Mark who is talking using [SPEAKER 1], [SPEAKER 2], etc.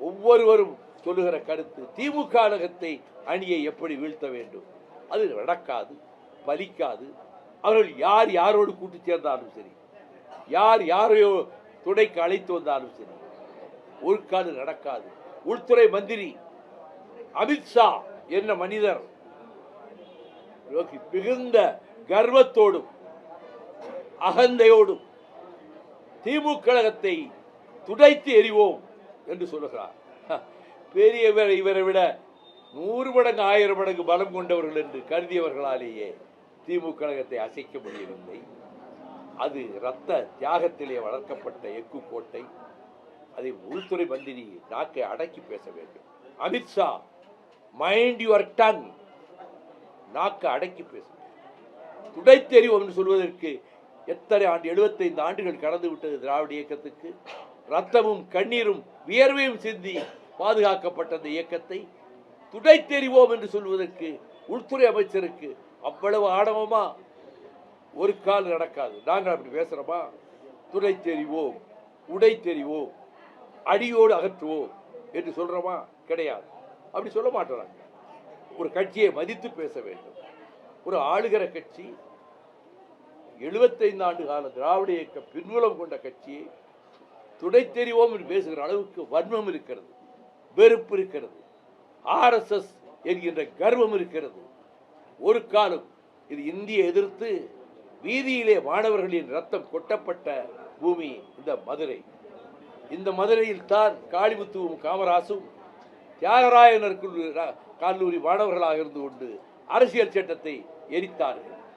[SPEAKER 1] ஒவ்வொருவரும் சொல்லுகிற கருத்து திமுக கழகத்தை அணியை எப்படி வீழ்த்த வேண்டும். அது நடக்காது, பலிக்காது. அவர்கள் யார் யாரோடு கூட்டு சேர்ந்தாலும் சரி, யார் யாரையோ துணைக்கு அழைத்து வந்தாலும் சரி, ஒரு காடு நடக்காது. உள்துறை மந்திரி அமித்ஷா என்ன மனிதர் மிகுந்த கர்வத்தோடும் அகந்தையோடும் திமுக கழகத்தை துடைத்து எறிவோம் என்று சொல்லுகிறார். பெரியவர் இவரை விட 100 மடங்கு 1000 மடங்கு பலம் கொண்டவர்கள் என்று கருதியவர்களாலேயே திமுக கழகத்தை அசைக்க முடியவில்லை. அது இரத்த தியாகத்திலே வளர்க்கப்பட்ட எக்கு கோட்டை. அதை உள்துறை மந்திரி நாக்கை அடக்கி பேச வேண்டும். அமித்ஷா, மைண்ட் யுவர் டங், நாக்கை அடக்கி பேச வேண்டும். துடைத்தெறிவோம் என்று சொல்வதற்கு எத்தனை ஆண்டு, 75 ஆண்டுகள் கடந்து விட்டது திராவிட இயக்கத்துக்கு. ரத்தமும் கண்ணீரும் வியர்வையும் சிந்தி பாதுகாக்கப்பட்ட அந்த இயக்கத்தை துடைத்தெறிவோம் என்று சொல்வதற்கு உள்துறை அமைச்சருக்கு அவ்வளவு ஆணவமா? ஒரு கால் நடக்காது. நாங்கள் அப்படி பேசுறோமா? துடைத்தெறிவோம், உடைத்தெறிவோம், அடியோடு அகற்றுவோம் என்று சொல்றோமா? கிடையாது. அப்படி சொல்ல மாட்டோம். ஒரு கட்சியை மதித்து பேச வேண்டும். ஒரு ஆளுகிற கட்சி 75 ஆண்டு கால திராவிட இயக்க பின்புலம் கொண்ட கட்சியை துடைத்தெறிவோம் என்று பேசுகிற அளவுக்கு வன்மம் இருக்கிறது, வெறுப்பு இருக்கிறது, RSS என்கின்ற கர்வம் இருக்கிறது. ஒரு காலம் இது இந்தியை எதிர்த்து வீதியிலே மாணவர்களின் ரத்தம் கொட்டப்பட்ட பூமி இந்த மதுரை. இந்த மதுரையில் தான் காளிமுத்துவும் காமராசும் தியாகராயனர் கல்லூரி மாணவர்களாக இருந்து கொண்டு அரசியல் சட்டத்தை எரித்தார்கள்.